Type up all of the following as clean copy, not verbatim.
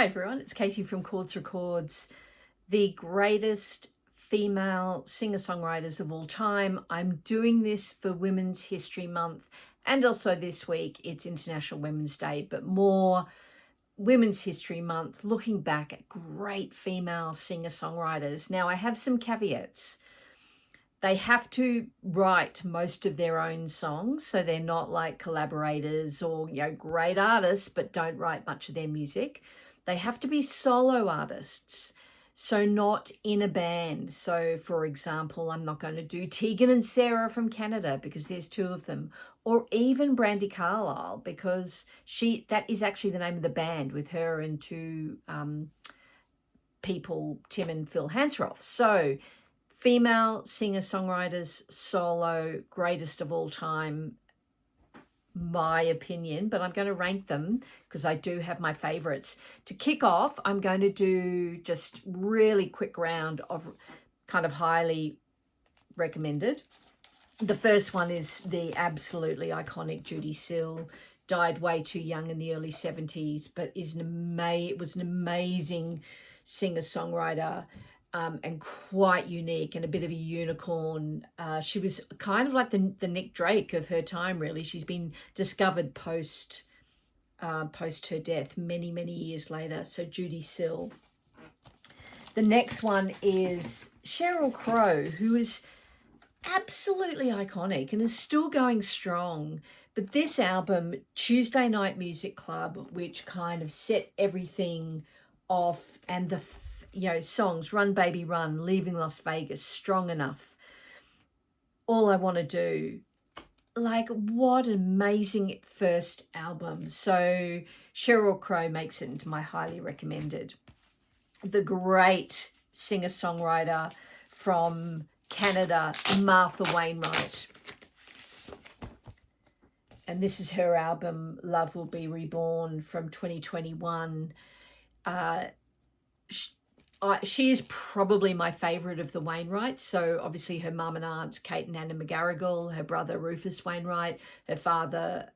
Hi everyone, it's Katie from Chords Records, the greatest female singer-songwriters of all time. I'm doing this for Women's History Month, and also this week it's International Women's Day, but more Women's History Month, looking back at great female singer-songwriters. Now I have some caveats. They have to write most of their own songs, so they're not like collaborators or, great artists, but don't write much of their music. They have to be solo artists, so not in a band. So, for example, I'm not going to do Tegan and Sarah from Canada because there's two of them, or even Brandy Carlisle because that is actually the name of the band with her and two people, Tim and Phil Hansroth. So, female singer-songwriters, solo, greatest of all time, my opinion, but I'm going to rank them because I do have my favorites. To kick off, I'm going to do just really quick round of kind of highly recommended. The first one is the absolutely iconic Judy Sill. Died way too young in the early 70s, but was an amazing singer-songwriter. And quite unique and a bit of a unicorn. She was kind of like the Nick Drake of her time, really. She's been discovered post her death many, many years later. So Judy Sill. The next one is Sheryl Crow, who is absolutely iconic and is still going strong. But this album, Tuesday Night Music Club, which kind of set everything off, and the songs, Run Baby Run, Leaving Las Vegas, Strong Enough, All I Want to Do. Like, what an amazing first album. So Sheryl Crow makes it into my highly recommended. The great singer-songwriter from Canada, Martha Wainwright. And this is her album, Love Will Be Reborn, from 2021. She is probably my favourite of the Wainwrights. So obviously her mum and aunt, Kate and Anna McGarrigle, her brother Rufus Wainwright, her father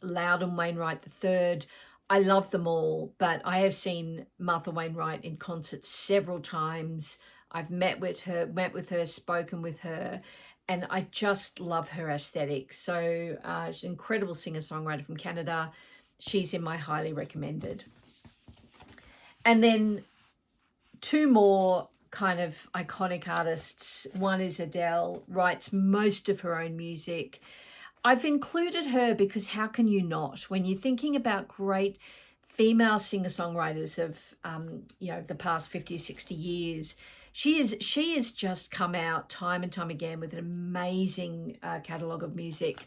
Loudon Wainwright III. I love them all, but I have seen Martha Wainwright in concert several times. I've met with her, spoken with her, and I just love her aesthetic. So she's an incredible singer-songwriter from Canada. She's in my highly recommended. And then two more kind of iconic artists. One is Adele, writes most of her own music. I've included her because how can you not? When you're thinking about great female singer-songwriters of, the past 50 or 60 years, she has just come out time and time again with an amazing catalogue of music.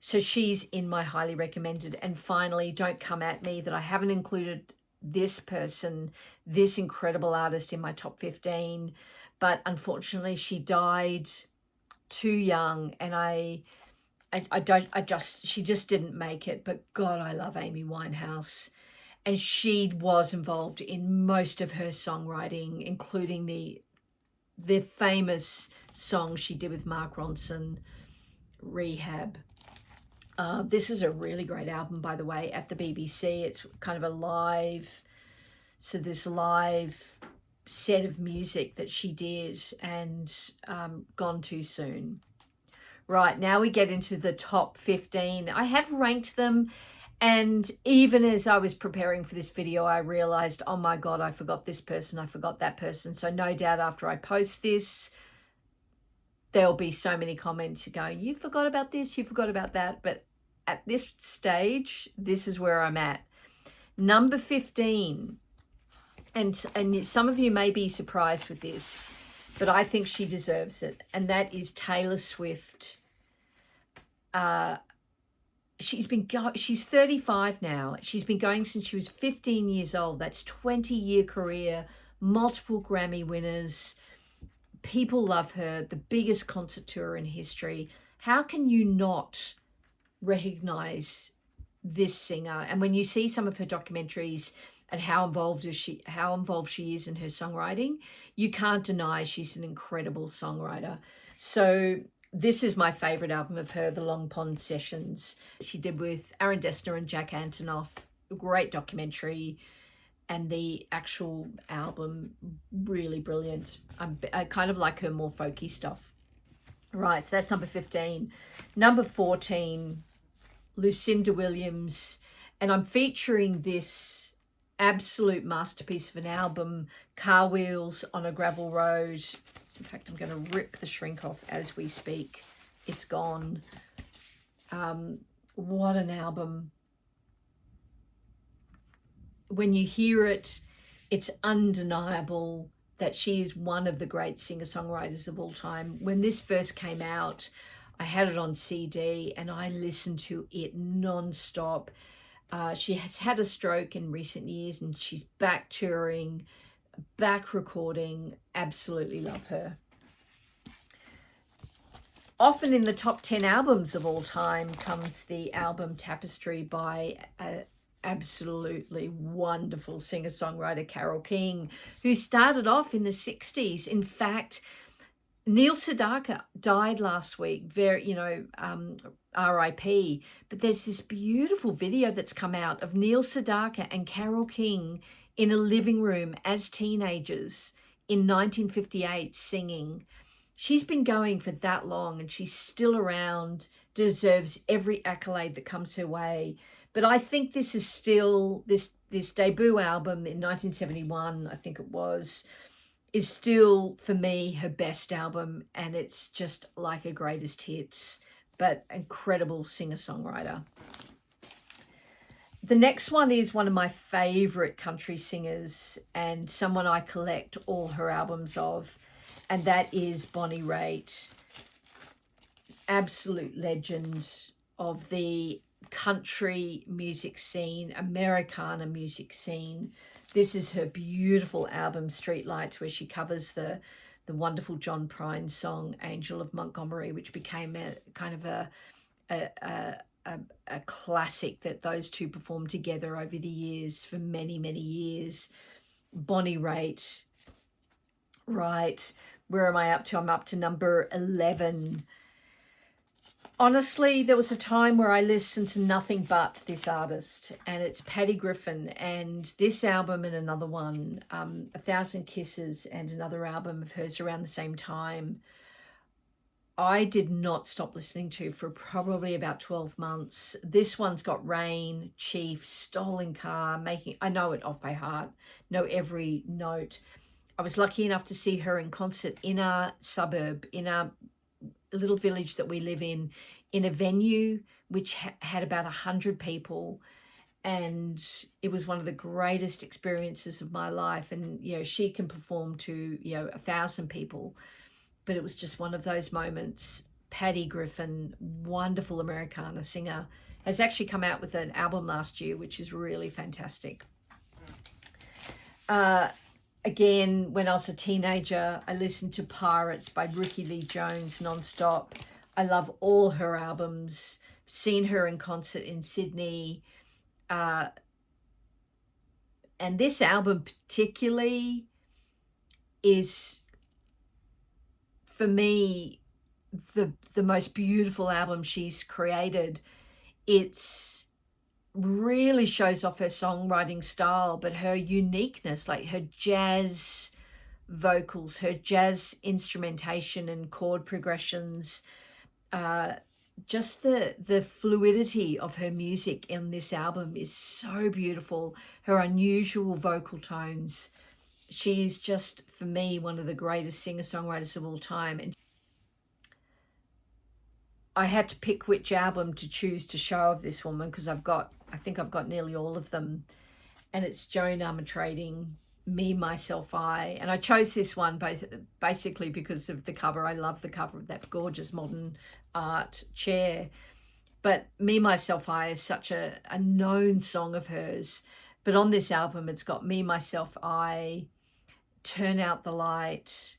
So she's in my highly recommended. And finally, don't come at me that I haven't included this person, this incredible artist in my top 15, but unfortunately she died too young, and she just didn't make it. But God, I love Amy Winehouse, and she was involved in most of her songwriting, including the famous song she did with Mark Ronson, Rehab. This is a really great album, by the way, at the BBC. It's kind of a live set of music that she did, and gone too soon. Right, now we get into the top 15. I have ranked them, and even as I was preparing for this video, I realized, oh my God, I forgot this person, I forgot that person. So no doubt after I post this, there'll be so many comments going, you forgot about this, you forgot about that. But at this stage, this is where I'm at. Number 15, and some of you may be surprised with this, but I think she deserves it, and that is Taylor Swift. She's 35 now. She's been going since she was 15 years old. That's 20-year career, multiple Grammy winners. People love her, the biggest concert tour in history. How can you not recognize this singer? And when you see some of her documentaries and how involved she is in her songwriting, you can't deny she's an incredible songwriter. So this is my favorite album of her, The Long Pond Sessions. She did with Aaron Dessner and Jack Antonoff. A great documentary. and the actual album, really brilliant. I kind of like her more folky stuff. Right, so that's number 15. Number 14, Lucinda Williams, and I'm featuring this absolute masterpiece of an album, Car Wheels on a Gravel Road. In fact, I'm going to rip the shrink off as we speak. It's gone. What an album. When you hear it, it's undeniable that she is one of the great singer-songwriters of all time. When this first came out, I had it on CD and I listened to it non-stop. She has had a stroke in recent years and she's back touring, back recording. Absolutely love her. Often in the top 10 albums of all time comes the album Tapestry by absolutely wonderful singer-songwriter Carole King, who started off in the 60s. In fact, Neil Sedaka died last week, RIP, but there's this beautiful video that's come out of Neil Sedaka and Carole King in a living room as teenagers in 1958 singing. She's been going for that long and she's still around, deserves every accolade that comes her way. But I think this is still, this debut album in 1971, I think it was, is still, for me, her best album. And it's just like a greatest hits, but incredible singer-songwriter. The next one is one of my favorite country singers and someone I collect all her albums of, and that is Bonnie Raitt. Absolute legend of the country music scene, Americana music scene. This is her beautiful album Streetlights, where she covers the wonderful John Prine song Angel of Montgomery, which became a kind of a classic that those two performed together over the years for many, many years. Bonnie Raitt. Right, where am I up to? I'm up to number 11. Honestly, there was a time where I listened to nothing but this artist, and it's Patty Griffin, and this album and another one, 1,000 Kisses, and another album of hers around the same time, I did not stop listening to for probably about 12 months. This one's got Rain, Chief, Stolen Car, I know it off by heart, know every note. I was lucky enough to see her in concert in our suburb, in our little village that we live in a venue which had about 100 people, and it was one of the greatest experiences of my life. And she can perform to 1,000 people, but it was just one of those moments. Patty Griffin, wonderful Americana singer, has actually come out with an album last year which is really fantastic. Again, when I was a teenager, I listened to Pirates by Rickie Lee Jones nonstop. I love all her albums. Seen her in concert in Sydney. And this album particularly is, for me, the most beautiful album she's created. It's really shows off her songwriting style, but her uniqueness, like her jazz vocals, her jazz instrumentation and chord progressions, just the fluidity of her music in this album is so beautiful. Her unusual vocal tones. She's just, for me, one of the greatest singer-songwriters of all time. And I had to pick which album to choose to show of this woman, because I think I've got nearly all of them. And it's Joan Armatrading, Me, Myself, I. And I chose this one basically because of the cover. I love the cover of that gorgeous modern art chair. But Me, Myself, I is such a known song of hers. But on this album, it's got Me, Myself, I, Turn Out the Light,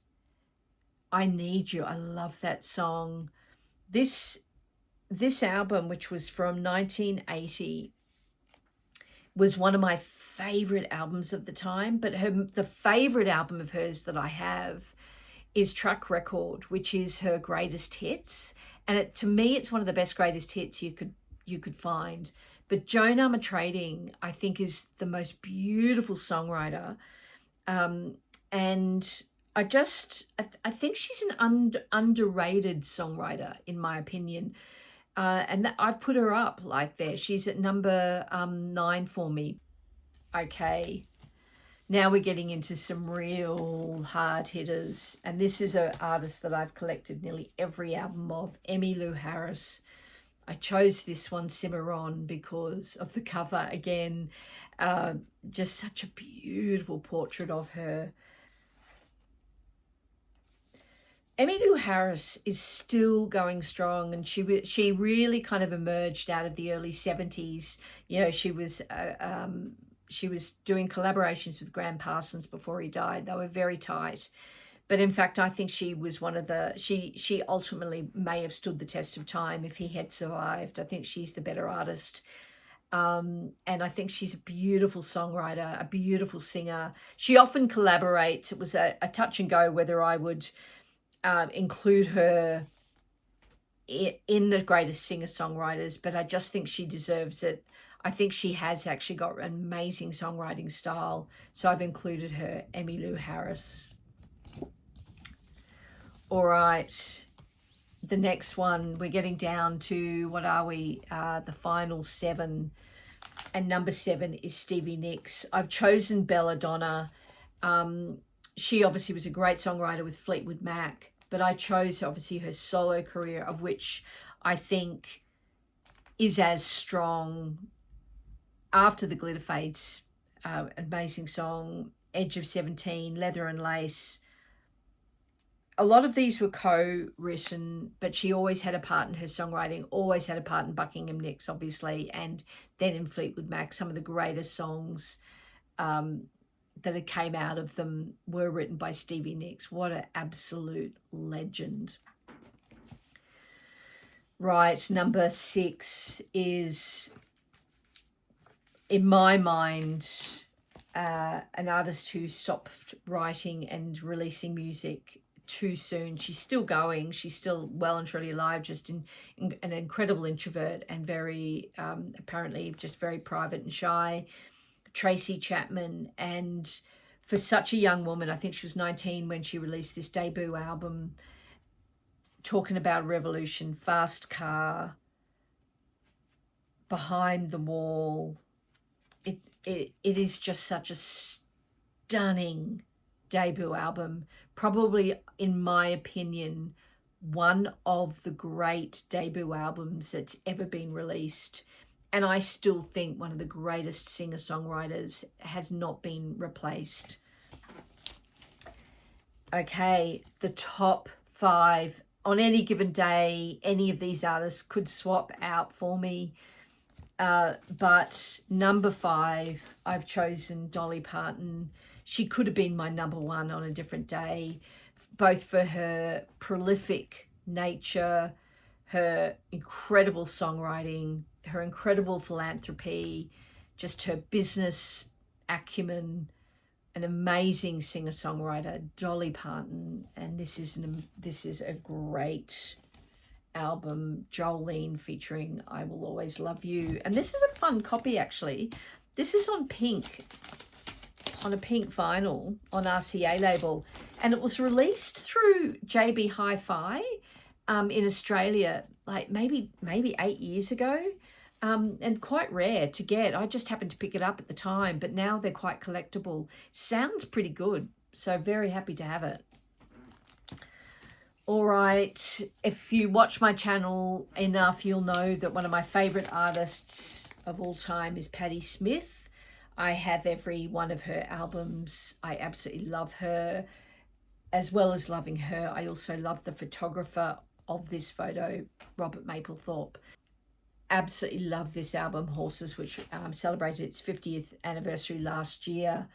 I Need You. I love that song. This album, which was from 1980, was one of my favorite albums of the time. But the favorite album of hers that I have is Truck Record, which is her greatest hits. And to me, it's one of the best greatest hits you could you could find. But Joan Armatrading, I think, is the most beautiful songwriter. And I think she's an underrated songwriter, in my opinion. And I've put her up like there. She's at number 9 for me. Okay. Now we're getting into some real hard hitters. And this is an artist that I've collected nearly every album of, Emmylou Harris. I chose this one, Cimarron, because of the cover again. Just such a beautiful portrait of her. Emmylou Harris is still going strong, and she really kind of emerged out of the early 70s. You know, she was doing collaborations with Graham Parsons before he died. They were very tight. But in fact, I think she was one of the, she ultimately may have stood the test of time if he had survived. I think she's the better artist. And I think she's a beautiful songwriter, a beautiful singer. She often collaborates. It was a touch and go whether I would include her in the greatest singer-songwriters, but I just think she deserves it. I think she has actually got an amazing songwriting style. So I've included her, Emmylou Harris. All right, the next one, we're getting down to, what are we? The final 7. And number 7 is Stevie Nicks. I've chosen Belladonna. She obviously was a great songwriter with Fleetwood Mac, but I chose obviously her solo career, of which I think is as strong after the Glitter Fades. Amazing song, Edge of 17, Leather and Lace. A lot of these were co-written, but she always had a part in her songwriting, always had a part in Buckingham Nicks, obviously, and then in Fleetwood Mac. Some of the greatest songs that had came out of them were written by Stevie Nicks. What an absolute legend. Right, number 6 is, in my mind, an artist who stopped writing and releasing music too soon. She's still going. She's still well and truly alive, just an incredible introvert and very, apparently just very private and shy. Tracy Chapman. And for such a young woman, I think she was 19 when she released this debut album, talking about revolution, Fast Car, Behind the Wall. It is just such a stunning debut album, probably, in my opinion, one of the great debut albums that's ever been released. And I still think one of the greatest singer-songwriters has not been replaced. Okay, the top 5. On any given day, any of these artists could swap out for me. But number 5, I've chosen Dolly Parton. She could have been my number 1 on a different day, both for her prolific nature, her incredible songwriting, her incredible philanthropy, just her business acumen, an amazing singer-songwriter, Dolly Parton. And this is a great album, Jolene featuring I Will Always Love You. And this is a fun copy, actually. This is on pink, on a pink vinyl on RCA label, and it was released through JB Hi-Fi in Australia like maybe 8 years ago, and quite rare to get. I just happened to pick it up at the time, but now they're quite collectible. Sounds pretty good, so very happy to have it. All right, if you watch my channel enough, you'll know that one of my favorite artists of all time is Patti Smith. I have every one of her albums. I absolutely love her. As well as loving her, I also love the photographer of this photo, Robert Mapplethorpe. Absolutely love this album, Horses, which celebrated its 50th anniversary last year.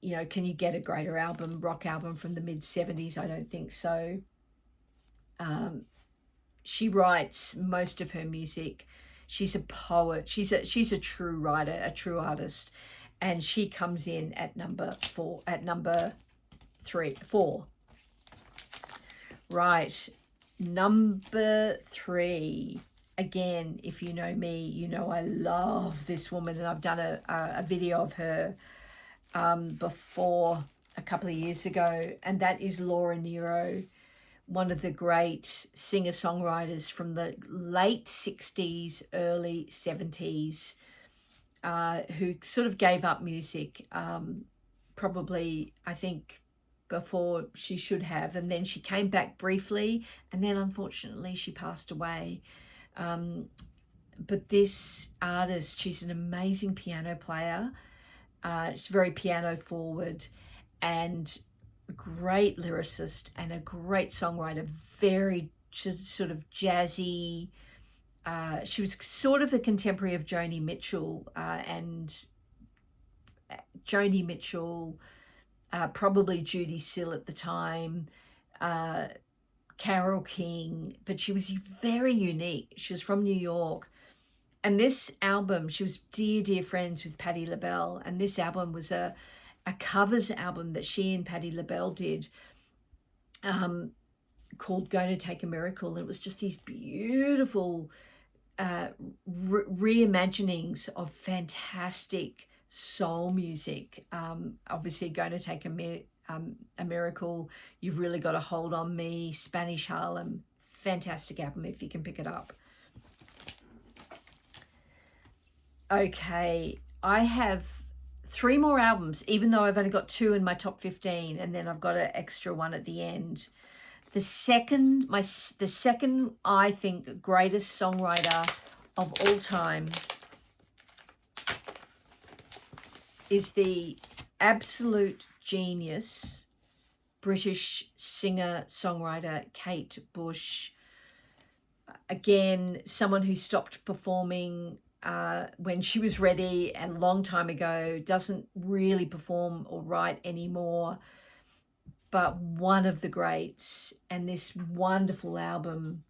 You know, can you get a greater album, rock album from the mid-70s? I don't think so. She writes most of her music. She's a poet. She's a true writer, a true artist, and she comes in at number 4. Right, number 3. again, if you know me, you know I love this woman, and I've done a video of her before a couple of years ago, and that is Laura Nyro, one of the great singer-songwriters from the late 60s, early 70s, who sort of gave up music, probably, I think, before she should have, and then she came back briefly, and then unfortunately she passed away. But this artist, she's an amazing piano player. She's very piano forward, and a great lyricist and a great songwriter, very sort of jazzy. She was sort of the contemporary of Joni Mitchell, and Joni Mitchell, probably Judy Sill at the time, Carole King, but she was very unique. She was from New York. And this album, she was dear friends with Patti LaBelle, and this album was a covers album that she and Patti LaBelle did, called Going to Take a Miracle. And it was just these beautiful reimaginings of fantastic soul music. Obviously, Going to Take a Miracle, You've Really Got a Hold on Me, Spanish Harlem, fantastic album if you can pick it up. Okay, I have 3 more albums, even though I've only got 2 in my top 15, and then I've got an extra one at the end. The second, I think, greatest songwriter of all time is the absolute genius British singer-songwriter Kate Bush. Again, someone who stopped performing when she was ready and a long time ago, doesn't really perform or write anymore, but one of the greats. And this wonderful album,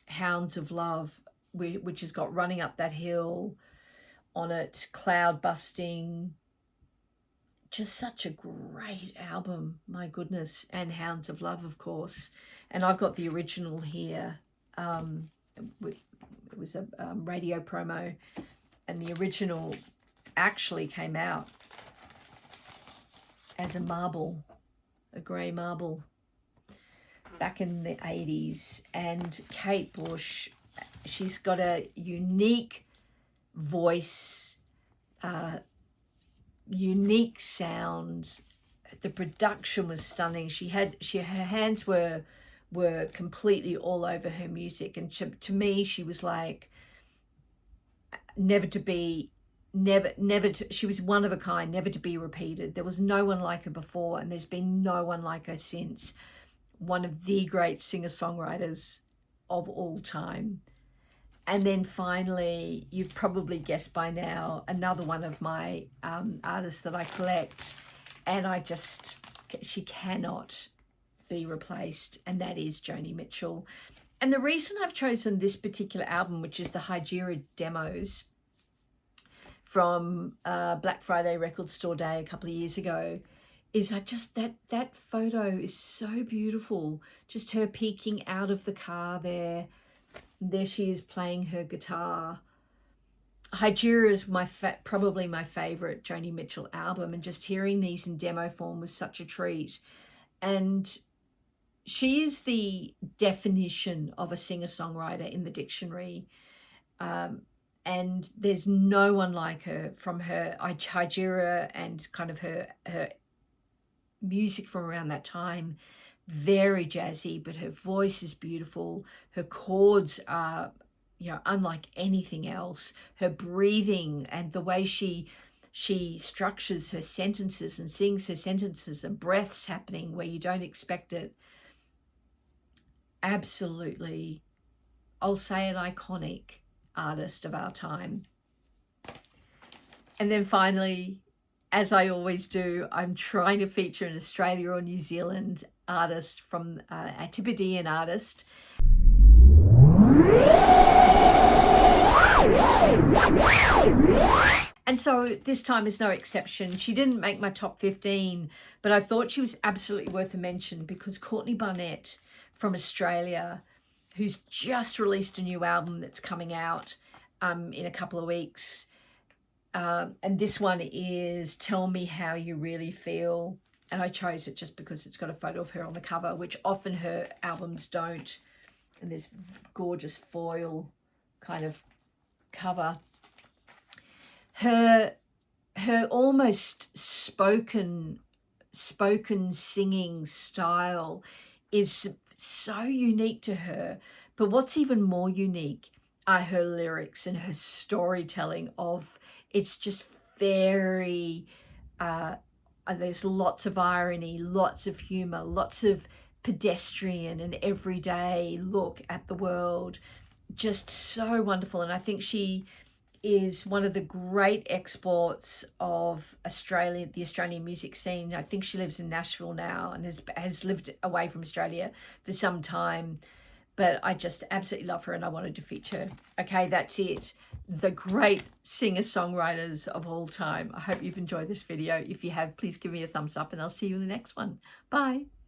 Hounds of Love, which has got Running Up That Hill on it, Cloud Busting, just such a great album, my goodness. And Hounds of Love, of course. And I've got the original here. It was a radio promo, and the original actually came out as a marble, a grey marble, back in the 80s. And Kate Bush, she's got a unique voice, unique sound. The production was stunning. Her hands were completely all over her music, and to me she was like she was one of a kind, never to be repeated. There was no one like her before, and there's been no one like her since. One of the great singer-songwriters of all time. And then finally, you've probably guessed by now, another one of my artists that I collect, and she cannot be replaced, and that is Joni Mitchell. And the reason I've chosen this particular album, which is the Hijira demos from Black Friday Record Store Day a couple of years ago, is that photo is so beautiful. Just her peeking out of the car there. There she is playing her guitar. Hijira is probably my favorite Joni Mitchell album, and just hearing these in demo form was such a treat. And she is the definition of a singer-songwriter in the dictionary. And there's no one like her, from her Hijira and kind of her music from around that time. Very jazzy, but her voice is beautiful. Her chords are, unlike anything else. Her breathing and the way she structures her sentences and sings her sentences, and breaths happening where you don't expect it. Absolutely, I'll say an iconic artist of our time. And then finally, as I always do, I'm trying to feature an Australia or New Zealand artist, from a Tibetan artist. And so this time is no exception. She didn't make my top 15, but I thought she was absolutely worth a mention, because Courtney Barnett from Australia who's just released a new album that's coming out in a couple of weeks. And this one is Tell Me How You Really Feel. And I chose it just because it's got a photo of her on the cover, which often her albums don't. And this gorgeous foil kind of cover. Her almost spoken singing style is so unique to her. But what's even more unique are her lyrics and her storytelling of, it's just very, there's lots of irony, lots of humor, lots of pedestrian and everyday look at the world. Just so wonderful. And I think she is one of the great exports of Australia, the Australian music scene. I think she lives in Nashville now and has lived away from Australia for some time. But I just absolutely love her and I wanted to feature her. Okay, that's it. The great singer-songwriters of all time. I hope you've enjoyed this video. If you have, please give me a thumbs up and I'll see you in the next one. Bye.